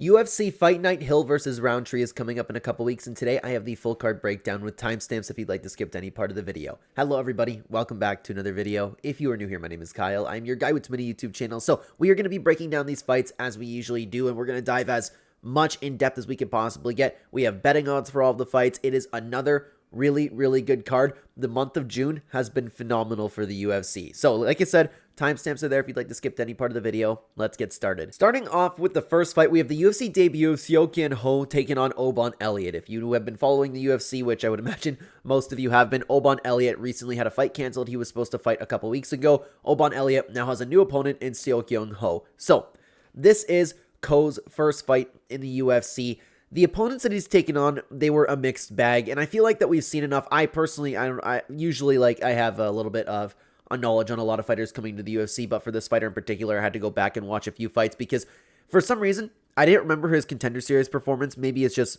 UFC Fight Night Hill versus Rountree is coming up in a couple weeks, and today I have the full card breakdown with timestamps if you'd like to skip to any part of the video. Hello everybody, welcome back to another video. If you are new here, my name is Kyle. I'm your guy with too many YouTube channels, so we are going to be breaking down these fights as we usually do, and we're going to dive as much in depth as we can possibly get. We have betting odds for all of the fights. It is another really good card. The month of June has been phenomenal for the UFC. So like I said, timestamps are there if you'd like to skip to any part of the video. Let's get started. Starting off with the first fight, we have the UFC debut of Seokhyeon taking on Oban Elliott. If you have been following the UFC, which I would imagine most of you have been, Oban Elliott recently had a fight canceled. He was supposed to fight a couple weeks ago. Oban Elliott now has a new opponent in Seokhyeon. So this is Ko's first fight in the UFC. The opponents that he's taken on, they were a mixed bag, and I feel like that we've seen enough. I personally, I usually I have a little bit of a knowledge on a lot of fighters coming to the UFC, but for this fighter in particular, I had to go back and watch a few fights because for some reason, I didn't remember his Contender Series performance. Maybe it's just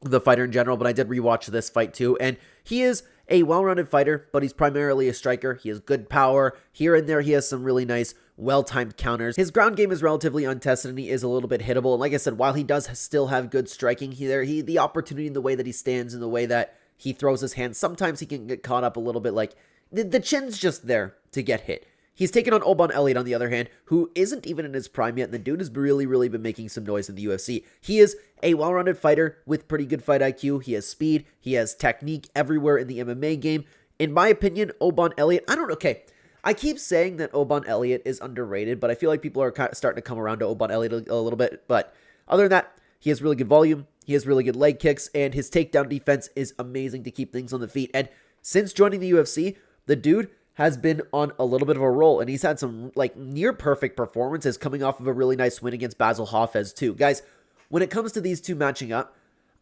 the fighter in general, but I did rewatch this fight too, and he is a well-rounded fighter, but he's primarily a striker. He has good power. Here and there, he has some really nice, well-timed counters. His ground game is relatively untested, and he is a little bit hittable. And like I said, while he does still have good striking, the opportunity in the way that he stands and the way that he throws his hands, sometimes he can get caught up a little bit like the chin's just there to get hit. He's taken on Oban Elliott, on the other hand, who isn't even in his prime yet, and the dude has really been making some noise in the UFC. He is a well-rounded fighter with pretty good fight IQ. He has speed. He has technique everywhere in the MMA game. In my opinion, Oban Elliott, I keep saying that Oban Elliott is underrated, but I feel like people are starting to come around to Oban Elliott a little bit. But other than that, he has really good volume. He has really good leg kicks, and his takedown defense is amazing to keep things on the feet. And since joining the UFC, the dude has been on a little bit of a roll, and he's had some near perfect performances coming off of a really nice win against Basil Hafez too. Guys, when it comes to these two matching up,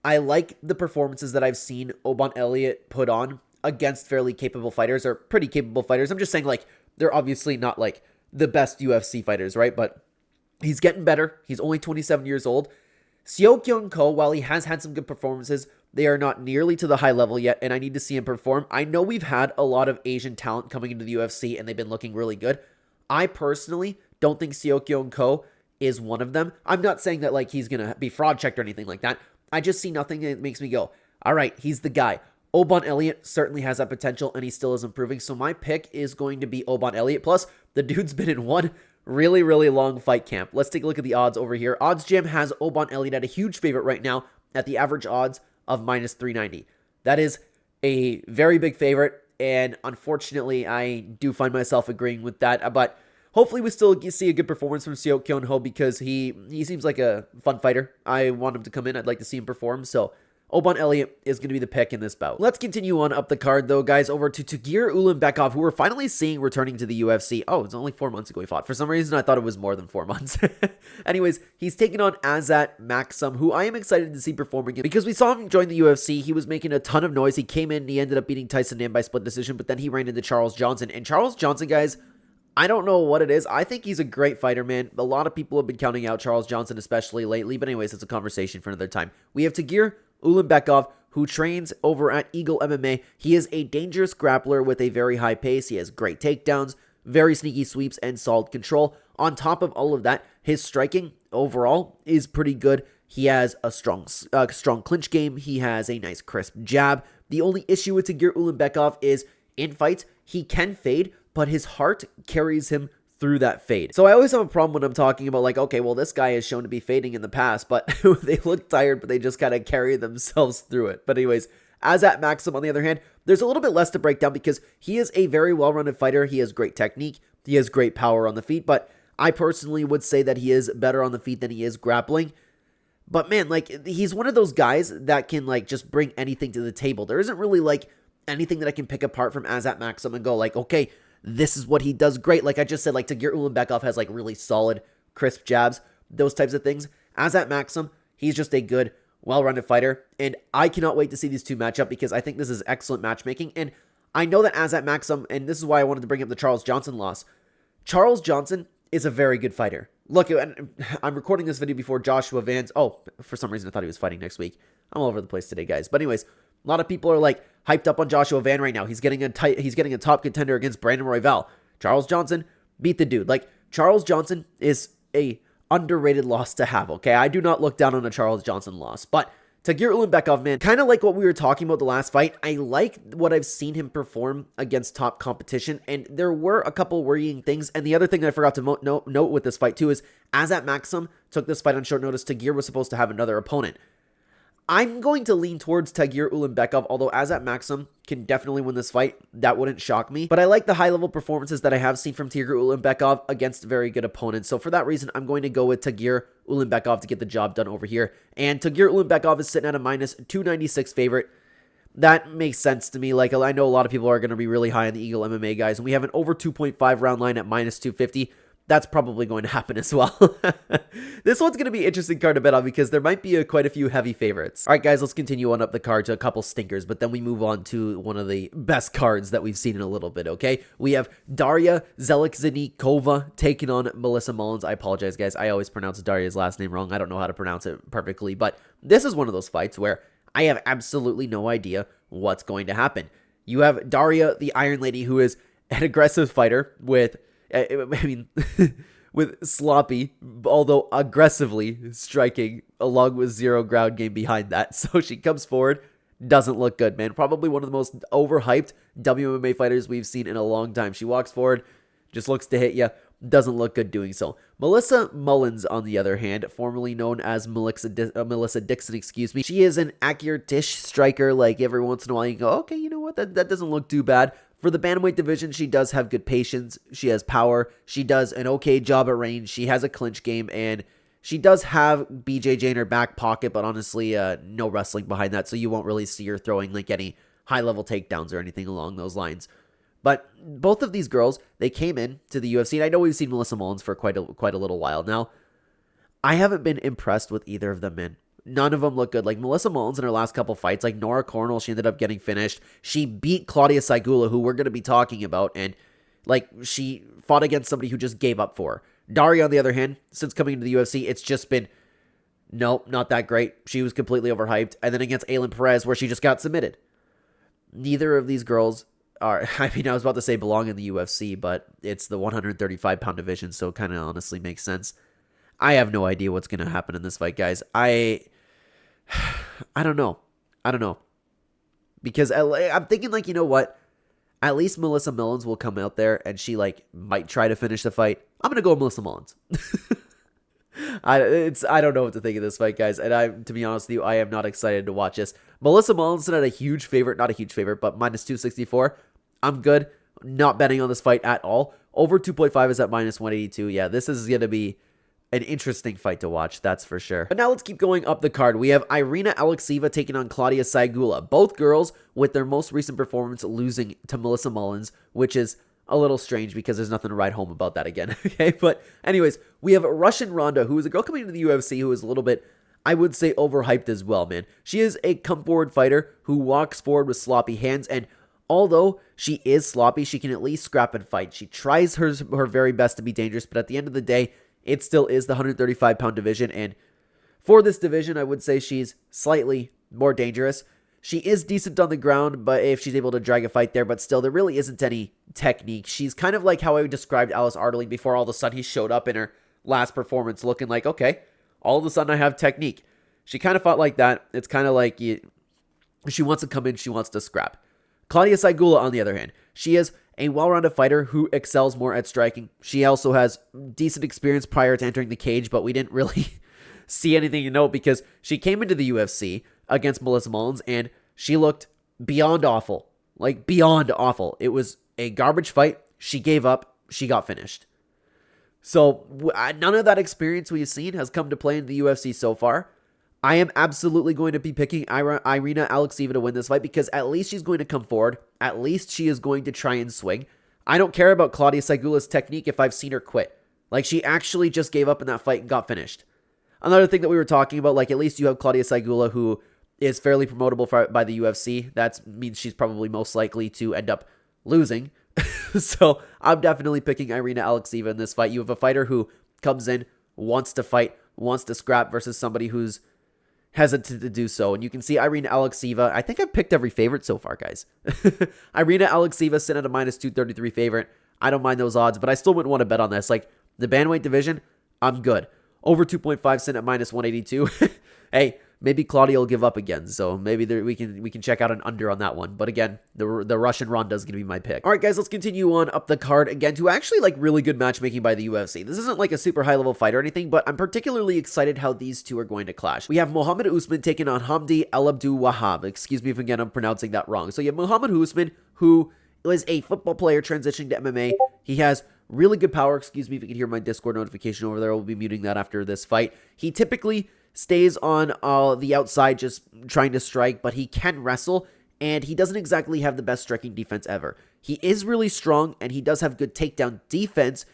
I like the performances that I've seen Oban Elliott put on against fairly capable fighters, or pretty capable fighters. I'm just saying, they're obviously not the best UFC fighters, right? But he's getting better. He's only 27 years old. Seokhyeon, while he has had some good performances, they are not nearly to the high level yet, and I need to see him perform. I know we've had a lot of Asian talent coming into the UFC, and they've been looking really good. I personally don't think Seokhyeon is one of them. I'm not saying that he's going to be fraud checked or anything like that. I just see nothing that makes me go, all right, he's the guy. Oban Elliott certainly has that potential, and he still is improving, so my pick is going to be Oban Elliott. Plus, the dude's been in one really long fight camp. Let's take a look at the odds over here. OddsJam has Oban Elliott at a huge favorite right now at the average odds of -390. That is a very big favorite, and unfortunately, I do find myself agreeing with that, but hopefully we still see a good performance from Seokhyeon because he seems like a fun fighter. I want him to come in. I'd like to see him perform, so Oban Elliott is going to be the pick in this bout. Let's continue on up the card, though, guys, over to Tagir Ulanbekov, who we're finally seeing returning to the UFC. Oh, it's only 4 months ago he fought. For some reason, I thought it was more than 4 months. Anyways, he's taking on Azar Maksum, who I am excited to see perform again, because we saw him join the UFC. He was making a ton of noise. He came in and he ended up beating Tyson Nam by split decision, but then he ran into Charles Johnson. And Charles Johnson, guys, I don't know what it is. I think he's a great fighter, man. A lot of people have been counting out Charles Johnson, especially lately. But anyways, it's a conversation for another time. We have Tagir Ulanbekov, who trains over at Eagle MMA. He is a dangerous grappler with a very high pace. He has great takedowns, very sneaky sweeps, and solid control. On top of all of that, his striking overall is pretty good. He has a strong clinch game. He has a nice crisp jab. The only issue with Tagir Ulanbekov is in fights, he can fade, but his heart carries him through that fade. So I always have a problem when I'm talking about okay, well, this guy is shown to be fading in the past, but they look tired, but they just kind of carry themselves through it. But anyways, Azar Maksum, on the other hand, there's a little bit less to break down because he is a very well-rounded fighter. He has great technique. He has great power on the feet, but I personally would say that he is better on the feet than he is grappling. But man, he's one of those guys that can just bring anything to the table. There isn't really anything that I can pick apart from Azar Maksum and go okay, this is what he does great. Like I just said, Tagir Ulanbekov has really solid, crisp jabs, those types of things. Azar Maksum, he's just a good, well-rounded fighter, and I cannot wait to see these two match up because I think this is excellent matchmaking. And I know that Azar Maksum, and this is why I wanted to bring up the Charles Johnson loss. Charles Johnson is a very good fighter. Look, I'm recording this video before Joshua Vance. Oh, for some reason I thought he was fighting next week. I'm all over the place today, guys. But anyways, a lot of people are hyped up on Joshua Van right now. He's getting a top contender against Brandon Royval. Charles Johnson beat the dude. Charles Johnson is a underrated loss to have, okay? I do not look down on a Charles Johnson loss, but Tagir Ulanbekov, man, kind of like what we were talking about the last fight. I like what I've seen him perform against top competition, and there were a couple worrying things. And the other thing that I forgot to note with this fight too is, as at Maksum took this fight on short notice, Tagir was supposed to have another opponent. I'm going to lean towards Tagir Ulanbekov, although as at Maksum can definitely win this fight. That wouldn't shock me. But I like the high-level performances that I have seen from Tagir Ulanbekov against very good opponents. So for that reason, I'm going to go with Tagir Ulanbekov to get the job done over here. And Tagir Ulanbekov is sitting at a minus 296 favorite. That makes sense to me. Like, I know a lot of people are going to be really high on the Eagle MMA guys, and we have an over 2.5 round line at minus 250. That's probably going to happen as well. This one's going to be an interesting card to bet on because there might be quite a few heavy favorites. All right, guys, let's continue on up the card to a couple stinkers, but then we move on to one of the best cards that we've seen in a little bit, okay? We have Darya Zheleznyakova taking on Melissa Mullins. I apologize, guys. I always pronounce Darya's last name wrong. I don't know how to pronounce it perfectly, but this is one of those fights where I have absolutely no idea what's going to happen. You have Darya, the Iron Lady, who is an aggressive fighter with... with sloppy, although aggressively striking, along with zero ground game behind that. So she comes forward, doesn't look good, man. Probably one of the most overhyped WMMA fighters we've seen in a long time. She walks forward, just looks to hit you, doesn't look good doing so. Melissa Mullins, on the other hand, formerly known as Melissa Dixon, excuse me. She is an accurate-ish striker. Like, every once in a while you go, okay, you know what, that doesn't look too bad. For the bantamweight division, she does have good patience. She has power. She does an okay job at range. She has a clinch game, and she does have BJJ in her back pocket, but honestly, no wrestling behind that, so you won't really see her throwing like any high-level takedowns or anything along those lines. But both of these girls, they came in to the UFC, and I know we've seen Melissa Mullins for quite a little while now. I haven't been impressed with either of them, man. None of them look good. Like, Melissa Mullins in her last couple fights, like Nora Cornell, she ended up getting finished. She beat Klaudia Sygula, who we're going to be talking about, and, like, she fought against somebody who just gave up for her. Darya, on the other hand, since coming into the UFC, it's just been, nope, not that great. She was completely overhyped. And then against Aylin Perez, where she just got submitted. Neither of these girls are, I mean, I was about to say belong in the UFC, but it's the 135-pound division, so it kind of honestly makes sense. I have no idea what's going to happen in this fight, guys. I don't know. Because I'm thinking, like, you know what? At least Melissa Mullins will come out there and she, like, might try to finish the fight. I'm going to go with Melissa Mullins. I don't know what to think of this fight, guys. And to be honest with you, I am not excited to watch this. Melissa Mullins is not a huge favorite. Not a huge favorite, but minus 264. I'm good. Not betting on this fight at all. Over 2.5 is at minus 182. Yeah, this is going to be an interesting fight to watch, that's for sure. But now let's keep going up the card. We have Irina Alekseeva taking on Klaudia Sygula. Both girls with their most recent performance losing to Melissa Mullins, which is a little strange because there's nothing to write home about that again. Okay, but anyways, we have Russian Ronda, who is a girl coming into the UFC who is a little bit, I would say, overhyped as well, man. She is a come-forward fighter who walks forward with sloppy hands, and although she is sloppy, she can at least scrap and fight. She tries her very best to be dangerous, but at the end of the day, it still is the 135-pound division, and for this division, I would say she's slightly more dangerous. She is decent on the ground, but if she's able to drag a fight there, but still, there really isn't any technique. She's kind of like how I described Alice Ardeling before all of a sudden he showed up in her last performance looking like, okay, all of a sudden I have technique. She kind of fought like that. It's kind of like she wants to come in, she wants to scrap. Klaudia Sygula, on the other hand, she is a well-rounded fighter who excels more at striking. She also has decent experience prior to entering the cage, but we didn't really see anything to note because she came into the UFC against Melissa Mullins and she looked beyond awful. Like, beyond awful. It was a garbage fight. She gave up. She got finished. So, none of that experience we've seen has come to play in the UFC so far. I am absolutely going to be picking Irina Alekseeva to win this fight because at least she's going to come forward. At least she is going to try and swing. I don't care about Klaudia Sygula's technique if I've seen her quit. Like, she actually just gave up in that fight and got finished. Another thing that we were talking about, like, at least you have Klaudia Sygula, who is fairly promotable by the UFC. That means she's probably most likely to end up losing. So I'm definitely picking Irina Alekseeva in this fight. You have a fighter who comes in, wants to fight, wants to scrap versus somebody who's hesitant to do so. And you can see Irina Alekseeva. I think I've picked every favorite so far, guys. Irina Alekseeva sitting at a minus 233 favorite. I don't mind those odds, but I still wouldn't want to bet on this. Like, the bantamweight division, I'm good. Over 2.5 cent at minus 182. Hey, maybe Klaudia will give up again, so maybe we can check out an under on that one. But again, the Russian Ronda is going to be my pick. All right, guys, let's continue on up the card again to actually like really good matchmaking by the UFC. This isn't like a super high-level fight or anything, but I'm particularly excited how these two are going to clash. We have Mohammed Usman taking on Hamdy Abdelwahab. Excuse me if again I'm pronouncing that wrong. So you have Mohammed Usman, who is a football player transitioning to MMA. He has really good power. Excuse me if you can hear my Discord notification over there. I'll be muting that after this fight. He typically stays on the outside just trying to strike, but he can wrestle, and he doesn't exactly have the best striking defense ever. He is really strong, and he does have good takedown defense.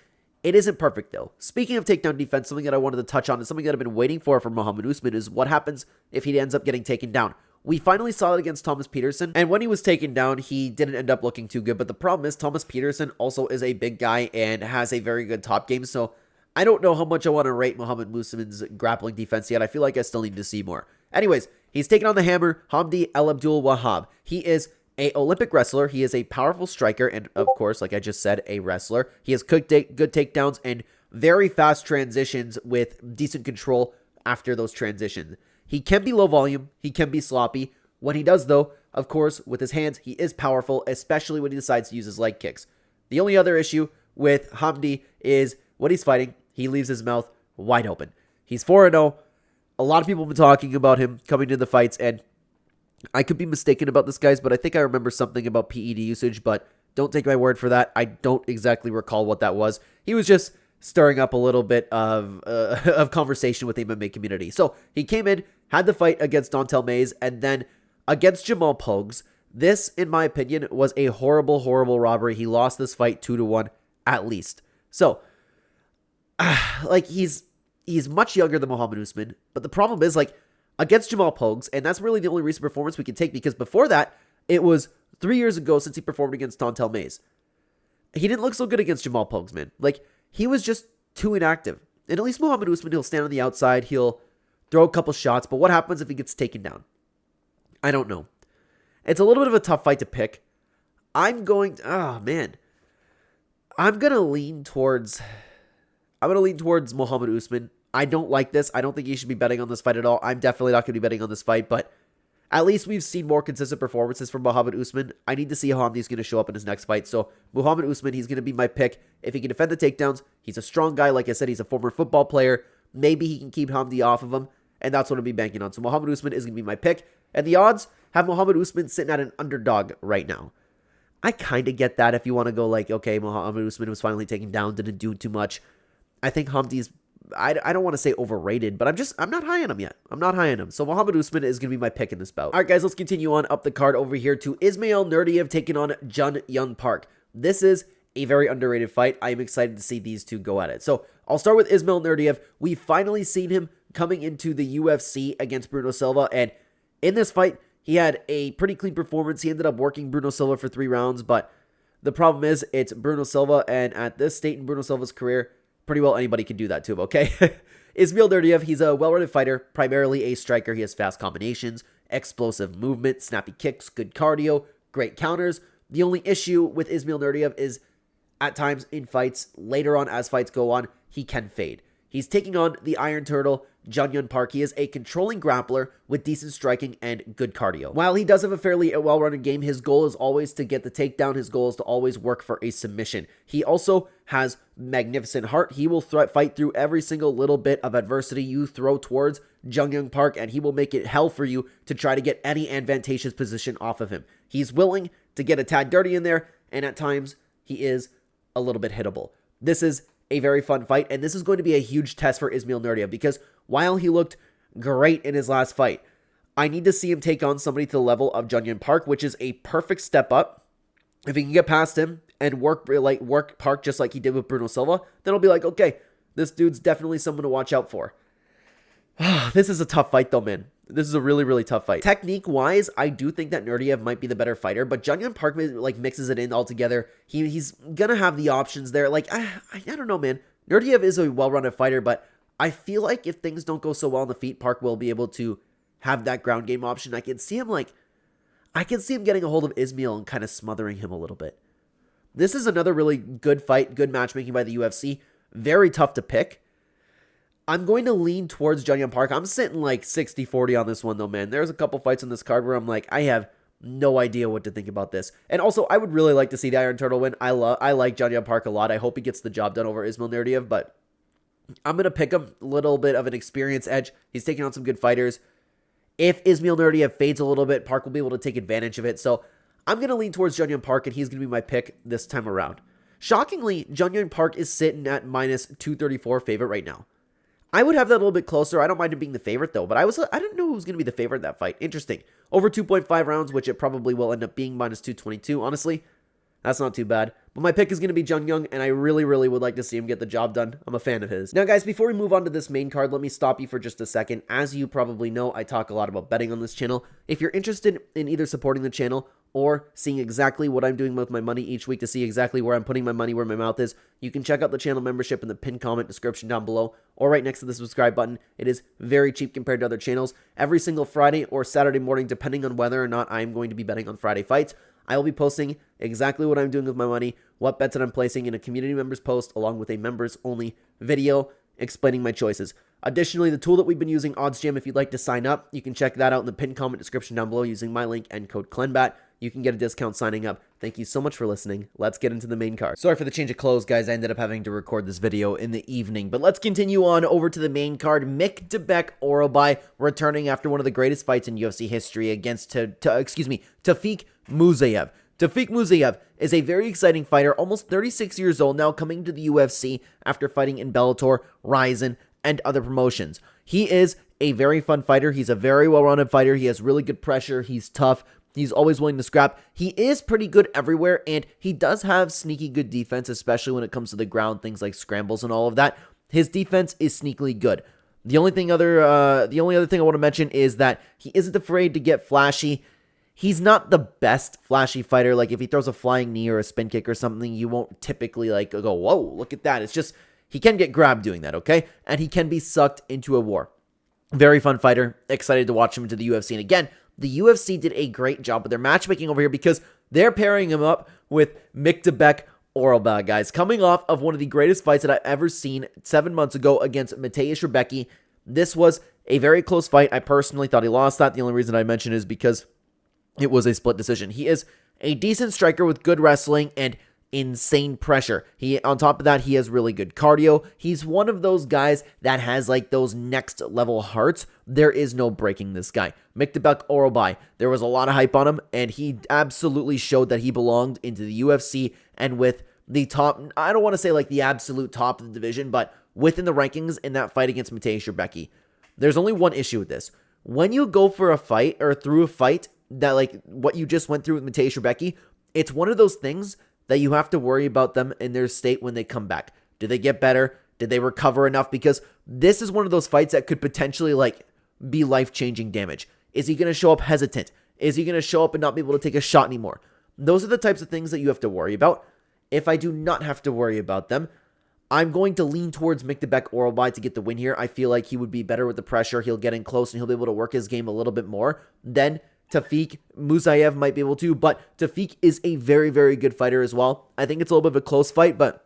It isn't perfect, though. Speaking of takedown defense, something that I wanted to touch on, and something that I've been waiting for from Mohammed Usman, is what happens if he ends up getting taken down. We finally saw it against Thomas Peterson, and when he was taken down, he didn't end up looking too good, but the problem is Thomas Peterson also is a big guy and has a very good top game, so I don't know how much I want to rate Mohammed Usman's grappling defense yet. I feel like I still need to see more. Anyways, he's taking on the hammer, Hamdy Abdelwahab. He is an Olympic wrestler. He is a powerful striker and, of course, like I just said, a wrestler. He has good takedowns and very fast transitions with decent control after those transitions. He can be low volume. He can be sloppy. When he does, though, of course, with his hands, he is powerful, especially when he decides to use his leg kicks. The only other issue with Hamdy is when he's fighting, he leaves his mouth wide open. He's 4-0. A lot of people have been talking about him coming to the fights, and I could be mistaken about this, guys, but I think I remember something about PED usage, but don't take my word for that. I don't exactly recall what that was. He was just stirring up a little bit of conversation with the MMA community. So he came in, had the fight against Dontel Mays, and then against Jamal Pogues. This, in my opinion, was a horrible, horrible robbery. He lost this fight 2-1 at least. So, like, he's much younger than Mohammed Usman, but the problem is, like, against Jamal Pogues, and that's really the only recent performance we can take, because before that, it was 3 years ago since he performed against Dontel Mays. He didn't look so good against Jamal Pogues, man. Like, he was just too inactive. And at least Mohammed Usman, he'll stand on the outside, he'll throw a couple shots, but what happens if he gets taken down? I don't know. It's a little bit of a tough fight to pick. I'm going to lean towards Mohammed Usman. I don't like this. I don't think you should be betting on this fight at all. I'm definitely not going to be betting on this fight, but at least we've seen more consistent performances from Mohammed Usman. I need to see how Hamdy's going to show up in his next fight. So Mohammed Usman, he's going to be my pick. If he can defend the takedowns, he's a strong guy. Like I said, he's a former football player. Maybe he can keep Hamdy off of him, and that's what I'll be banking on. So Mohammed Usman is going to be my pick. And the odds have Mohammed Usman sitting at an underdog right now. I kind of get that if you want to go like, okay, Mohammed Usman was finally taken down, didn't do too much. I think Hamdy's, I don't want to say overrated, but I'm not high on him yet. I'm not high on him. So Mohammed Usman is going to be my pick in this bout. All right, guys, let's continue on up the card over here to Ismail Nurdiev taking on Jun Park. This is a very underrated fight. I am excited to see these two go at it. So I'll start with Ismail Nurdiev. We've finally seen him coming into the UFC against Bruno Silva, and in this fight, he had a pretty clean performance. He ended up working Bruno Silva for 3 rounds, but the problem is it's Bruno Silva, and at this state in Bruno Silva's career, pretty well anybody can do that to him, okay? Ismail Nurdiev, he's a well-rounded fighter, primarily a striker. He has fast combinations, explosive movement, snappy kicks, good cardio, great counters. The only issue with Ismail Nurdiev is at times in fights, later on as fights go on, he can fade. He's taking on the Iron Turtle, Jun Park. He is a controlling grappler with decent striking and good cardio. While he does have a fairly well-rounded game, his goal is always to get the takedown. His goal is to always work for a submission. He also has magnificent heart. He will fight through every single little bit of adversity you throw towards Jun Park, and he will make it hell for you to try to get any advantageous position off of him. He's willing to get a tad dirty in there, and at times, he is a little bit hittable. This is a very fun fight, and this is going to be a huge test for Ismail Nurdiev, because while he looked great in his last fight, I need to see him take on somebody to the level of Jun Park, which is a perfect step up. If he can get past him and work Park just like he did with Bruno Silva, then I'll be like, okay, this dude's definitely someone to watch out for. This is a tough fight though, man. This is a really, really tough fight. Technique-wise, I do think that Nurdiev might be the better fighter, but Jun Park mixes it in altogether. He's gonna have the options there. Like, I don't know, man. Nurdiev is a well-rounded fighter, but I feel like if things don't go so well on the feet, Park will be able to have that ground game option. I can see him getting a hold of Ismail and kind of smothering him a little bit. This is another really good fight, good matchmaking by the UFC. Very tough to pick. I'm going to lean towards Junghyun Park. I'm sitting like 60-40 on this one though, man. There's a couple fights on this card where I'm like, I have no idea what to think about this. And also, I would really like to see the Iron Turtle win. I like Junghyun Park a lot. I hope he gets the job done over Ismail Nurdiev, but I'm going to pick him. A little bit of an experience edge. He's taking on some good fighters. If Ismail Nurdiev fades a little bit, Park will be able to take advantage of it. So I'm going to lean towards Junghyun Park, and he's going to be my pick this time around. Shockingly, Junghyun Park is sitting at minus 234 favorite right now. I would have that a little bit closer. I don't mind him being the favorite, though, but I didn't know who was going to be the favorite in that fight. Interesting. Over 2.5 rounds, which it probably will end up being minus 222. Honestly, that's not too bad. But my pick is going to be Junghyun, and I really, really would like to see him get the job done. I'm a fan of his. Now, guys, before we move on to this main card, let me stop you for just a second. As you probably know, I talk a lot about betting on this channel. If you're interested in either supporting the channel or seeing exactly what I'm doing with my money each week to see exactly where I'm putting my money, where my mouth is, you can check out the channel membership in the pinned comment description down below or right next to the subscribe button. It is very cheap compared to other channels. Every single Friday or Saturday morning, depending on whether or not I'm going to be betting on Friday fights, I will be posting exactly what I'm doing with my money, what bets that I'm placing in a community members post, along with a members only video explaining my choices. Additionally, the tool that we've been using, OddsJam, if you'd like to sign up, you can check that out in the pinned comment description down below using my link and code CLENBAT. You can get a discount signing up. Thank you so much for listening. Let's get into the main card. Sorry for the change of clothes, guys. I ended up having to record this video in the evening, but let's continue on over to the main card. Mykdabek Orobai returning after one of the greatest fights in UFC history against Tafik Musayev. Tafik Musayev is a very exciting fighter, almost 36 years old now, coming to the UFC after fighting in Bellator, Rizin, and other promotions. He is a very fun fighter. He's a very well-rounded fighter. He has really good pressure. He's tough. He's always willing to scrap. He is pretty good everywhere, and he does have sneaky good defense, especially when it comes to the ground, things like scrambles and all of that. His defense is sneakily good. The only other thing I want to mention is that he isn't afraid to get flashy. He's not the best flashy fighter. Like, if he throws a flying knee or a spin kick or something, you won't typically, like, go, whoa, look at that. It's just, he can get grabbed doing that, okay? And he can be sucked into a war. Very fun fighter. Excited to watch him into the UFC. And again, the UFC did a great job with their matchmaking over here because they're pairing him up with Mykdabek Orobai, guys. Coming off of one of the greatest fights that I've ever seen 7 months ago against Mateusz Rebecki. This was a very close fight. I personally thought he lost that. The only reason I mention is because it was a split decision. He is a decent striker with good wrestling and insane pressure. On top of that, he has really good cardio. He's one of those guys that has like those next level hearts. There is no breaking this guy. Mykdabek Orobai, there was a lot of hype on him, and he absolutely showed that he belonged into the UFC and with the top, I don't want to say like the absolute top of the division, but within the rankings in that fight against Mateusz Rebecki. There's only one issue with this. When you go for a fight or through a fight that like what you just went through with Mateusz Rebecki, it's one of those things that you have to worry about them in their state when they come back. Did they get better? Did they recover enough? Because this is one of those fights that could potentially like be life-changing damage. Is he going to show up hesitant? Is he going to show up and not be able to take a shot anymore? Those are the types of things that you have to worry about. If I do not have to worry about them, I'm going to lean towards Mykdabek Orobai to get the win here. I feel like he would be better with the pressure. He'll get in close and he'll be able to work his game a little bit more. Then Tafik Musayev might be able to, but Tafik is a very, very good fighter as well. I think it's a little bit of a close fight, but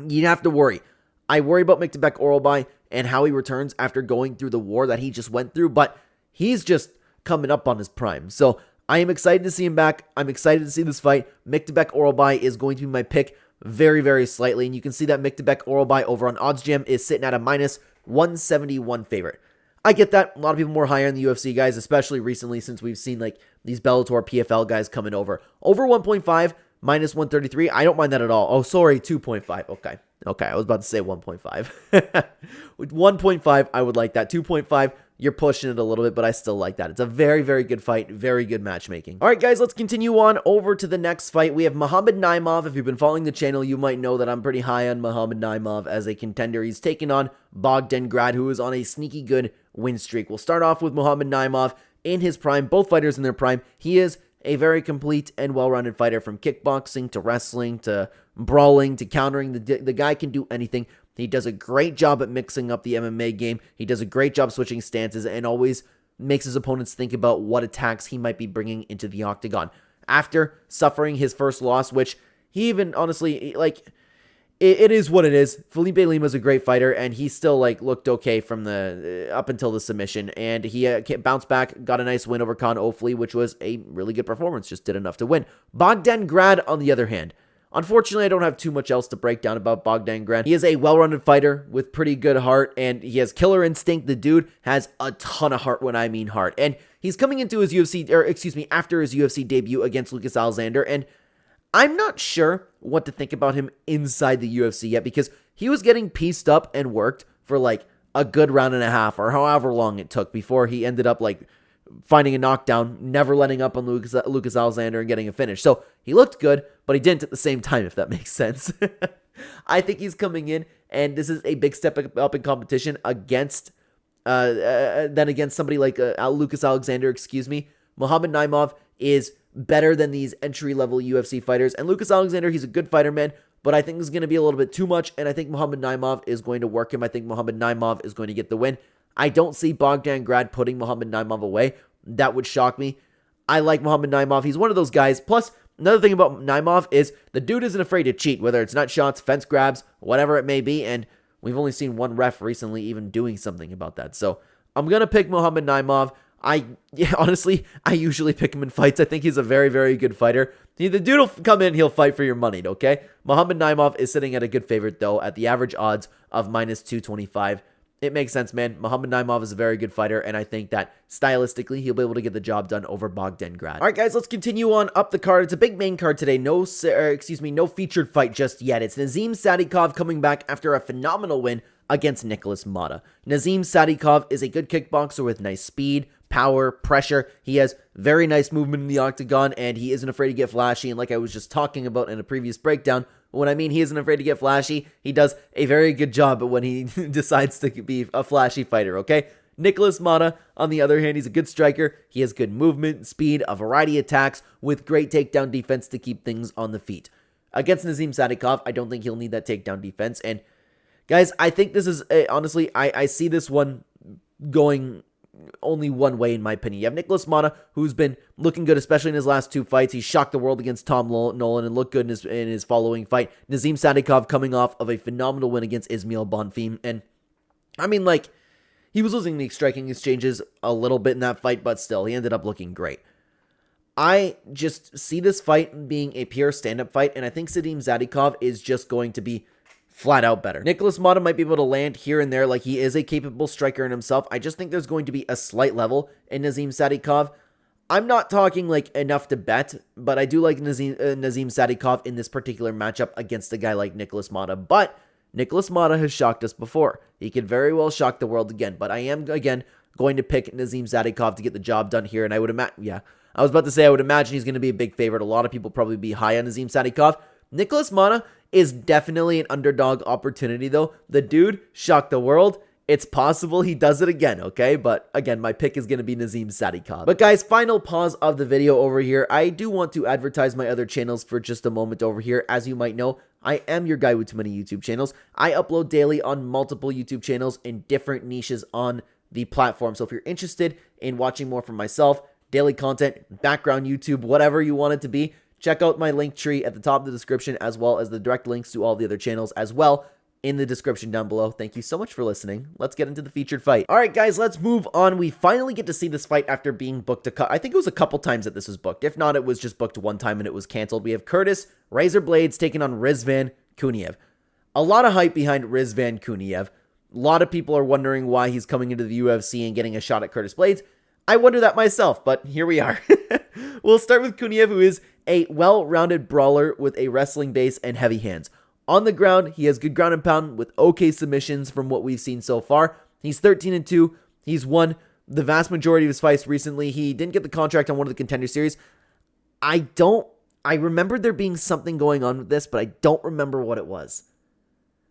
you have to worry. I worry about Mykdabek Orobai and how he returns after going through the war that he just went through, but he's just coming up on his prime. So I am excited to see him back. I'm excited to see this fight. Mykdabek Orobai is going to be my pick very, very slightly, and you can see that Mykdabek Orobai over on OddsJam is sitting at a minus 171 favorite. I get that. A lot of people more higher in the UFC, guys, especially recently since we've seen like these Bellator PFL guys coming over. Over 1.5, minus 133. I don't mind that at all. Oh, sorry, 2.5. Okay, I was about to say 1.5. With 1.5, I would like that. 2.5, you're pushing it a little bit, but I still like that. It's a very, very good fight. Very good matchmaking. All right, guys, let's continue on over to the next fight. We have Mohammed Naimov. If you've been following the channel, you might know that I'm pretty high on Mohammed Naimov as a contender. He's taking on Bogdangrad, who is on a sneaky good win streak. We'll start off with Mohammed Naimov in his prime. Both fighters in their prime. He is a very complete and well-rounded fighter, from kickboxing to wrestling to brawling to countering. The guy can do anything. He does a great job at mixing up the MMA game. He does a great job switching stances and always makes his opponents think about what attacks he might be bringing into the octagon. After suffering his first loss, which he even honestly, like, it is what it is. Felipe Lima's a great fighter, and he still like looked okay from the up until the submission, and he bounced back, got a nice win over Khan Ofli, which was a really good performance, just did enough to win. Bogdan Grad, on the other hand, unfortunately, I don't have too much else to break down about Bogdan Grad. He is a well-rounded fighter with pretty good heart, and he has killer instinct. The dude has a ton of heart when I mean heart, and he's coming into his after his UFC debut against Lucas Alexander, and I'm not sure what to think about him inside the UFC yet, because he was getting pieced up and worked for like a good round and a half or however long it took before he ended up like finding a knockdown, never letting up on Lucas Alexander and getting a finish. So he looked good, but he didn't at the same time, if that makes sense. I think he's coming in, and this is a big step up in competition against somebody like Lucas Alexander, Mohammed Naimov is better than these entry-level UFC fighters. And Lucas Alexander, he's a good fighter, man, but I think this is going to be a little bit too much, and I think Mohammed Naimov is going to work him. I think Mohammed Naimov is going to get the win. I don't see Bogdan Grad putting Mohammed Naimov away. That would shock me. I like Mohammed Naimov. He's one of those guys. Plus, another thing about Naimov is the dude isn't afraid to cheat, whether it's nut shots, fence grabs, whatever it may be, and we've only seen one ref recently even doing something about that. So I'm going to pick Mohammed Naimov. Honestly, I usually pick him in fights. I think he's a very, very good fighter. The dude will come in, he'll fight for your money, okay? Mohammed Naimov is sitting at a good favorite, though, at the average odds of minus 225. It makes sense, man. Mohammed Naimov is a very good fighter, and I think that stylistically, he'll be able to get the job done over Bogdan Grad. All right, guys, let's continue on up the card. It's a big main card today. No featured fight just yet. It's Nazim Sadikov coming back after a phenomenal win against Nicholas Mata. Nazim Sadikov is a good kickboxer with nice speed, power, pressure. He has very nice movement in the octagon, and he isn't afraid to get flashy. And like I was just talking about in a previous breakdown, when I mean he isn't afraid to get flashy, he does a very good job when he decides to be a flashy fighter, okay? Nicholas Mata, on the other hand, he's a good striker. He has good movement, speed, a variety of attacks with great takedown defense to keep things on the feet. Against Nazim Sadikov, I don't think he'll need that takedown defense. And guys, I think this is, honestly, I see this one going only one way, in my opinion. You have Nicholas Mata, who's been looking good, especially in his last two fights. He shocked the world against Tom Nolan and looked good in his following fight. Nazim Sadikov coming off of a phenomenal win against Ismail Bonfim. And, I mean, like, he was losing the striking exchanges a little bit in that fight, but still, he ended up looking great. I just see this fight being a pure stand-up fight, and I think Nazim Sadikov is just going to be flat out better. Nicholas Mata might be able to land here and there, like he is a capable striker in himself. I just think there's going to be a slight level in Nazim Sadikov. I'm not talking like enough to bet, but I do like Nazim Sadikov in this particular matchup against a guy like Nicholas Mata. But Nicholas Mata has shocked us before. He could very well shock the world again. But I am, again, going to pick Nazim Sadikov to get the job done here. And I would imagine, I was about to say I would imagine he's going to be a big favorite. A lot of people probably be high on Nazim Sadikov. Nicholas Mata is definitely an underdog opportunity, though. The dude shocked the world. It's possible he does it again, okay? But again, my pick is going to be Nazim Sadikov. But guys, final pause of the video over here. I do want to advertise my other channels for just a moment over here. As you might know, I am your guy with too many YouTube channels. I upload daily on multiple YouTube channels in different niches on the platform. So if you're interested in watching more from myself, daily content, background YouTube, whatever you want it to be, check out my link tree at the top of the description, as well as the direct links to all the other channels as well in the description down below. Thank you so much for listening. Let's get into the featured fight. All right, guys, let's move on. We finally get to see this fight after being booked I think it was a couple times that this was booked. If not, it was just booked one time and it was canceled. We have Curtis Razor Blades taking on Rizvan Kuniev. A lot of hype behind Rizvan Kuniev. A lot of people are wondering why he's coming into the UFC and getting a shot at Curtis Blades. I wonder that myself, but here we are. We'll start with Kuniev, who is a well-rounded brawler with a wrestling base and heavy hands. On the ground, he has good ground and pound with okay submissions from what we've seen so far. He's 13-2. He's won the vast majority of his fights recently. He didn't get the contract on one of the Contender Series. I remember there being something going on with this, but I don't remember what it was.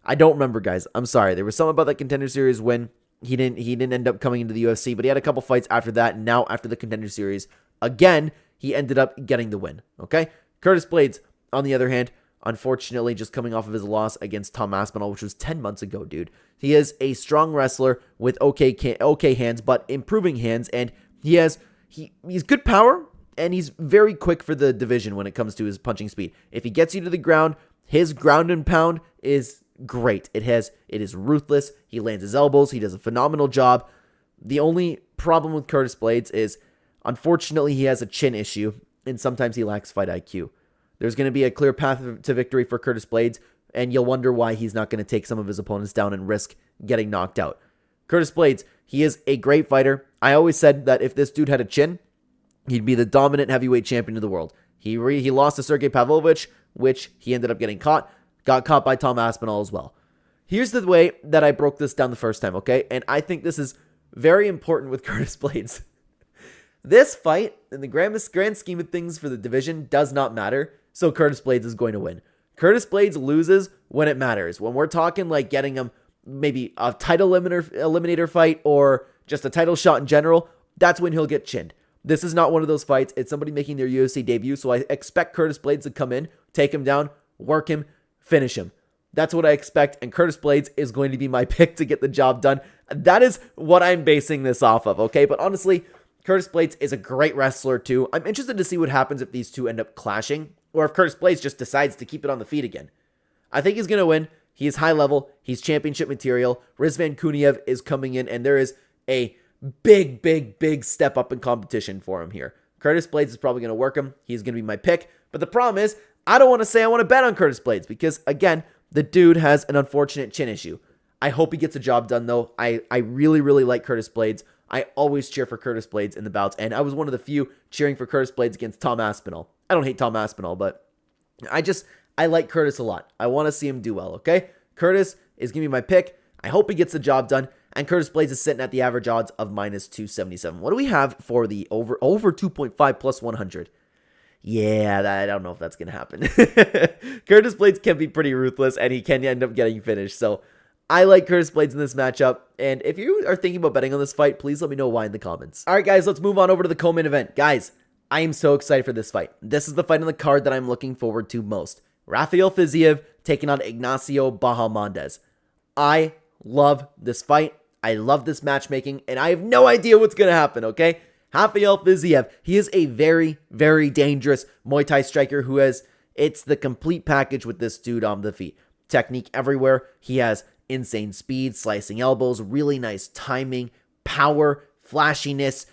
I don't remember, guys. I'm sorry. There was something about that Contender Series win. He didn't end up coming into the UFC, but he had a couple fights after that. And now after the Contender Series, again, he ended up getting the win. Okay? Curtis Blades, on the other hand, unfortunately, just coming off of his loss against Tom Aspinall, which was 10 months ago, dude. He is a strong wrestler with okay hands, but improving hands, and he's good power, and he's very quick for the division when it comes to his punching speed. If he gets you to the ground, His ground and pound is great. It is ruthless. He lands his elbows. He does a phenomenal job. The only problem with Curtis Blaydes is, unfortunately, he has a chin issue, and sometimes he lacks fight IQ. There's going to be a clear path to victory for Curtis Blaydes, and you'll wonder why he's not going to take some of his opponents down and risk getting knocked out. Curtis Blaydes, he is a great fighter. I always said that if this dude had a chin, he'd be the dominant heavyweight champion of the world. He lost to Sergey Pavlovich, which he ended up getting caught. Got caught by Tom Aspinall as well. Here's the way that I broke this down the first time, okay? And I think this is very important with Curtis Blaydes. This fight, in the grand scheme of things for the division, does not matter, so Curtis Blaydes is going to win. Curtis Blaydes loses when it matters. When we're talking like getting him maybe a title eliminator fight or just a title shot in general, that's when he'll get chinned. This is not one of those fights. It's somebody making their UFC debut, so I expect Curtis Blaydes to come in, take him down, work him, finish him. That's what I expect, and Curtis Blaydes is going to be my pick to get the job done. That is what I'm basing this off of, okay? But honestly, Curtis Blaydes is a great wrestler too. I'm interested to see what happens if these two end up clashing, or if Curtis Blaydes just decides to keep it on the feet again. I think he's going to win. He is high level. He's championship material. Rizvan Kuniev is coming in, and there is a big step up in competition for him here. Curtis Blaydes is probably going to work him. He's going to be my pick. But the problem is, I don't want to say I want to bet on Curtis Blaydes because, again, the dude has an unfortunate chin issue. I hope he gets a job done, though. I really like Curtis Blaydes. I always cheer for Curtis Blaydes in the bouts, and I was one of the few cheering for Curtis Blaydes against Tom Aspinall. I don't hate Tom Aspinall, but I like Curtis a lot. I want to see him do well, okay? Curtis is going to be my pick. I hope he gets the job done, and Curtis Blaydes is sitting at the average odds of -277. What do we have for the over 2.5 plus 100? Yeah, I don't know if that's going to happen. Curtis Blaydes can be pretty ruthless, and he can end up getting finished. So I like Curtis Blaydes in this matchup. And if you are thinking about betting on this fight, please let me know why in the comments. All right, guys, let's move on over to the co-main event. Guys, I am so excited for this fight. This is the fight on the card that I'm looking forward to most. Rafael Fiziev taking on Ignacio Bahamondes. I love this fight. I love this matchmaking, and I have no idea what's going to happen, okay? Rafael Fiziev, he is a very dangerous Muay Thai striker who it's the complete package with this dude on the feet. Technique everywhere. He has insane speed, slicing elbows, really nice timing, power, flashiness.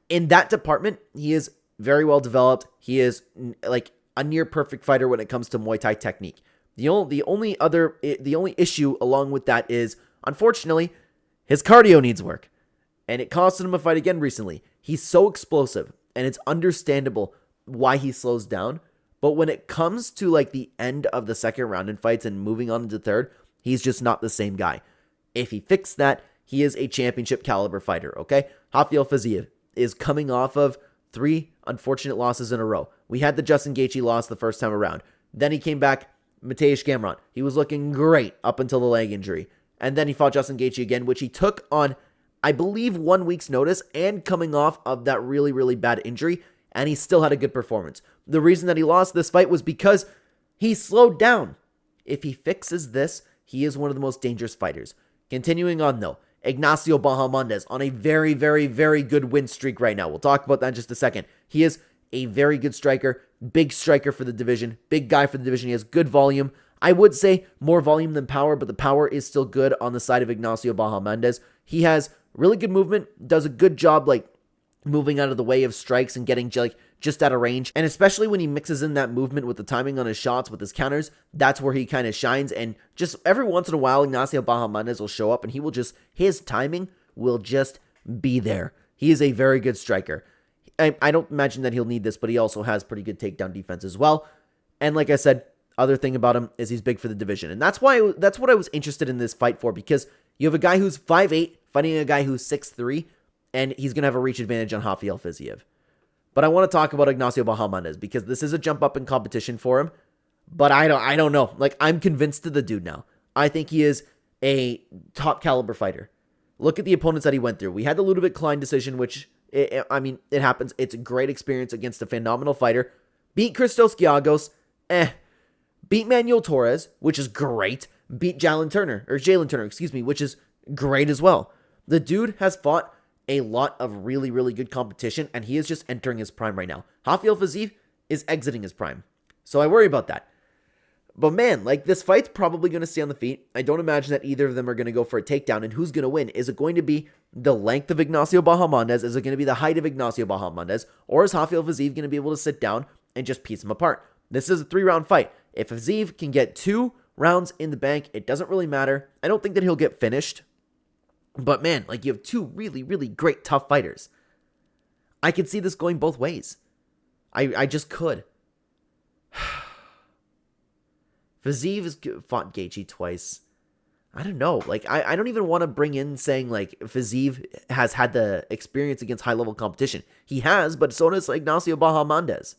In that department, he is very well developed. He is like a near perfect fighter when it comes to Muay Thai technique. The only issue along with that is, unfortunately, his cardio needs work. And it costed him a fight again recently. He's so explosive, and it's understandable why he slows down. But when it comes to like the end of the second round in fights and moving on into third, he's just not the same guy. If he fixed that, he is a championship caliber fighter, okay? Rafael Fiziev is coming off of 3 unfortunate losses in a row. We had the Justin Gaethje loss the first time around. Then he came back, Mateusz Gamrot. He was looking great up until the leg injury. And then he fought Justin Gaethje again, which he took on, I believe, 1 week's notice and coming off of that really bad injury, and he still had a good performance. The reason that he lost this fight was because he slowed down. If he fixes this, he is one of the most dangerous fighters. Continuing on, though, Ignacio Bahamondes on a very good win streak right now. We'll talk about that in just a second. He is a very good striker, big striker for the division, big guy for the division. He has good volume. I would say more volume than power, but the power is still good on the side of Ignacio Bahamondes. He has really good movement, does a good job like moving out of the way of strikes and getting like just out of range. And especially when he mixes in that movement with the timing on his shots, with his counters, that's where he kind of shines. And just every once in a while, Ignacio Bahamondes will show up and his timing will just be there. He is a very good striker. I don't imagine that he'll need this, but he also has pretty good takedown defense as well. And like I said, other thing about him is he's big for the division. And that's what I was interested in this fight for, because you have a guy who's 5'8", fighting a guy who's 6'3", and he's going to have a reach advantage on Rafael Fiziev. But I want to talk about Ignacio Bahamondes because this is a jump up in competition for him. But I don't know. Like, I'm convinced of the dude now. I think he is a top caliber fighter. Look at the opponents that he went through. We had the Ludovic Klein decision, which, it happens. It's a great experience against a phenomenal fighter. Beat Christos Giagos, Beat Manuel Torres, which is great. Beat Jalen Turner, which is great as well. The dude has fought a lot of really good competition, and he is just entering his prime right now. Rafael Fiziev is exiting his prime. So I worry about that. But man, like, this fight's probably going to stay on the feet. I don't imagine that either of them are going to go for a takedown. And who's going to win? Is it going to be the length of Ignacio Bahamondes? Is it going to be the height of Ignacio Bahamondes? Or is Rafael Fiziev going to be able to sit down and just piece him apart? This is a 3-round fight. If Fiziev can get 2 rounds in the bank, it doesn't really matter. I don't think that he'll get finished. But man, like, you have 2 really, really great, tough fighters. I could see this going both ways. I just could. Fiziev has fought Gaethje twice. I don't know. Like, I don't even want to bring in saying, like, Fiziev has had the experience against high-level competition. He has, but so does Ignacio Bahamondes.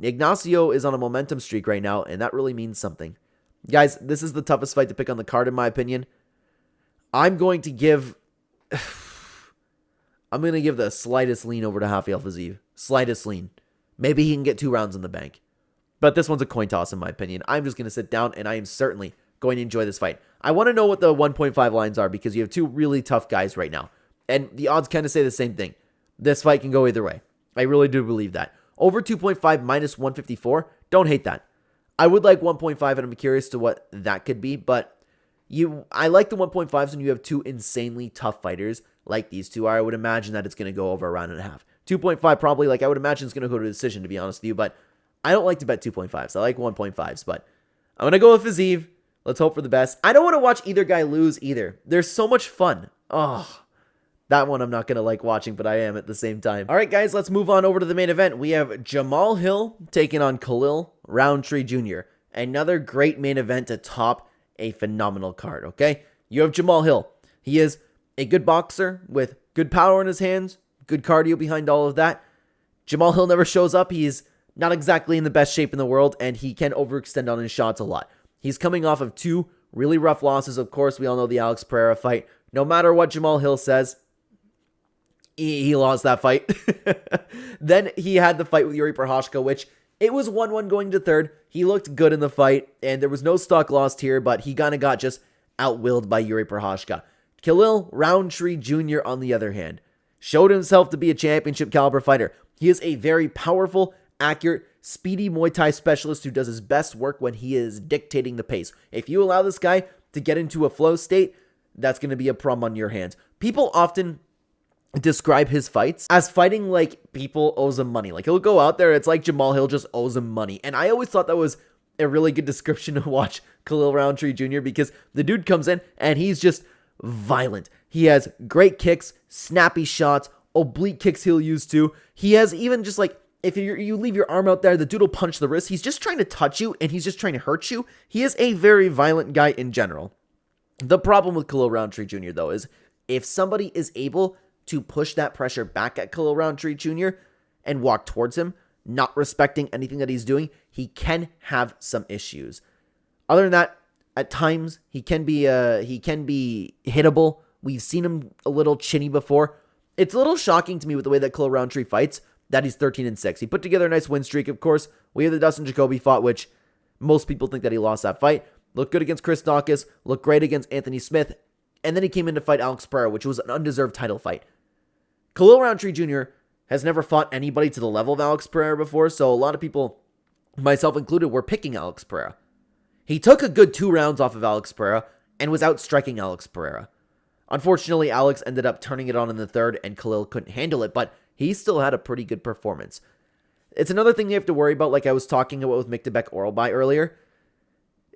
Ignacio is on a momentum streak right now, and that really means something. Guys, this is the toughest fight to pick on the card, in my opinion. I'm going to give the slightest lean over to Rafael Fiziev. Slightest lean. Maybe he can get 2 rounds in the bank. But this one's a coin toss, in my opinion. I'm just going to sit down, and I am certainly going to enjoy this fight. I want to know what the 1.5 lines are, because you have 2 really tough guys right now. And the odds kind of say the same thing. This fight can go either way. I really do believe that. Over 2.5 minus 154, don't hate that. I would like 1.5, and I'm curious to what that could be. But I like the 1.5s when you have 2 insanely tough fighters like these 2 are. I would imagine that it's going to go over a round and a half. 2.5 probably, like, I would imagine it's going to go to a decision, to be honest with you. But I don't like to bet 2.5s. I like 1.5s, but I'm going to go with Fiziev. Let's hope for the best. I don't want to watch either guy lose either. They're so much fun. Oh, that one I'm not going to like watching, but I am at the same time. All right, guys, let's move on over to the main event. We have Jamal Hill taking on Khalil Rountree Jr. Another great main event to top a phenomenal card, okay? You have Jamal Hill. He is a good boxer with good power in his hands, good cardio behind all of that. Jamal Hill never shows up. He's not exactly in the best shape in the world, and he can overextend on his shots a lot. He's coming off of 2 really rough losses. Of course, we all know the Alex Pereira fight. No matter what Jamal Hill says, he lost that fight. Then he had the fight with Yuri Prochazka, which it was 1-1 going to third. He looked good in the fight, and there was no stock lost here, but he kind of got just outwilled by Yuri Prochazka. Khalil Rountree Jr., on the other hand, showed himself to be a championship caliber fighter. He is a very powerful, accurate, speedy Muay Thai specialist who does his best work when he is dictating the pace. If you allow this guy to get into a flow state, that's going to be a problem on your hands. People often describe his fights as fighting like people owes him money. Like, he'll go out there, it's like Jamal Hill just owes him money. And I always thought that was a really good description to watch Khalil Rountree Jr. because the dude comes in and he's just violent. He has great kicks, snappy shots, oblique kicks he'll use too. He has even just like, if you leave your arm out there, the dude will punch the wrist. He's just trying to touch you and he's just trying to hurt you. He is a very violent guy in general. The problem with Khalil Rountree Jr. though is if somebody is able to push that pressure back at Khalil Rountree Jr. and walk towards him, not respecting anything that he's doing, he can have some issues. Other than that, at times he can be hittable. We've seen him a little chinny before. It's a little shocking to me with the way that Khalil Rountree fights that he's 13-6. He put together a nice win streak, of course. We have the Dustin Jacoby fight, which most people think that he lost that fight. Looked good against Chris Daukaus, looked great against Anthony Smith, and then he came in to fight Alex Pereira, which was an undeserved title fight. Khalil Rountree Jr. has never fought anybody to the level of Alex Pereira before, so a lot of people, myself included, were picking Alex Pereira. He took a good 2 rounds off of Alex Pereira and was outstriking Alex Pereira. Unfortunately, Alex ended up turning it on in the third, and Khalil couldn't handle it, but he still had a pretty good performance. It's another thing you have to worry about, like I was talking about with Miktabek Oralbai earlier.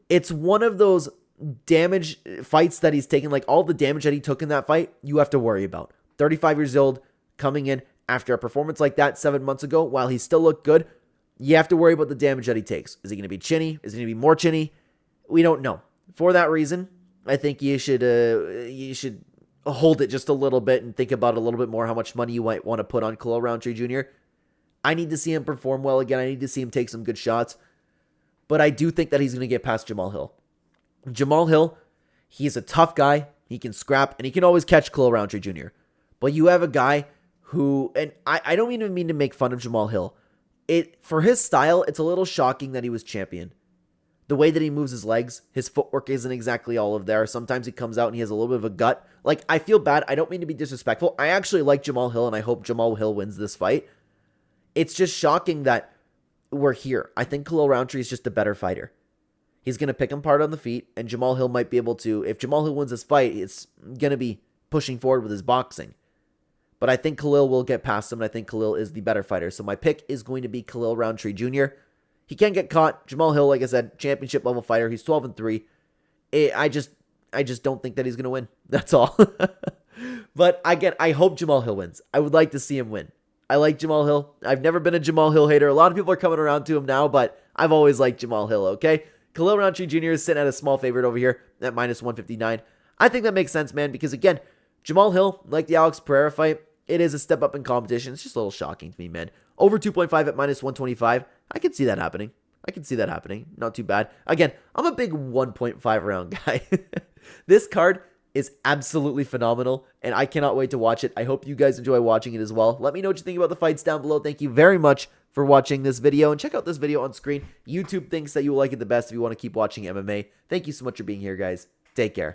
It's one of those damage fights that he's taken, like all the damage that he took in that fight, you have to worry about. 35 years old, coming in after a performance like that 7 months ago, while he still looked good, you have to worry about the damage that he takes. Is he going to be chinny? Is he going to be more chinny? We don't know. For that reason, I think you should hold it just a little bit and think about a little bit more how much money you might want to put on Khalil Rountree Jr. I need to see him perform well again. I need to see him take some good shots. But I do think that he's going to get past Jamal Hill. Jamal Hill, he's a tough guy. He can scrap, and he can always catch Khalil Rountree Jr. But you have a guy who, and I don't even mean to make fun of Jamal Hill. For his style, it's a little shocking that he was champion. The way that he moves his legs, his footwork isn't exactly all of there. Sometimes he comes out and he has a little bit of a gut. Like, I feel bad. I don't mean to be disrespectful. I actually like Jamal Hill, and I hope Jamal Hill wins this fight. It's just shocking that we're here. I think Khalil Rountree is just a better fighter. He's going to pick him apart on the feet, and Jamal Hill might be able to. If Jamal Hill wins this fight, it's going to be pushing forward with his boxing. But I think Khalil will get past him, and I think Khalil is the better fighter. So my pick is going to be Khalil Rountree Jr. He can't get caught. Jamal Hill, like I said, championship level fighter. He's 12-3. I just don't think that he's going to win. That's all. But again, I hope Jamal Hill wins. I would like to see him win. I like Jamal Hill. I've never been a Jamal Hill hater. A lot of people are coming around to him now, but I've always liked Jamal Hill, okay? Khalil Rountree Jr. is sitting at a small favorite over here at -159. I think that makes sense, man, because again, Jamal Hill, like the Alex Pereira fight, it is a step up in competition. It's just a little shocking to me, man. Over 2.5 at -125. I can see that happening. Not too bad. Again, I'm a big 1.5 round guy. This card is absolutely phenomenal, and I cannot wait to watch it. I hope you guys enjoy watching it as well. Let me know what you think about the fights down below. Thank you very much for watching this video, and check out this video on screen. YouTube thinks that you will like it the best if you want to keep watching MMA. Thank you so much for being here, guys. Take care.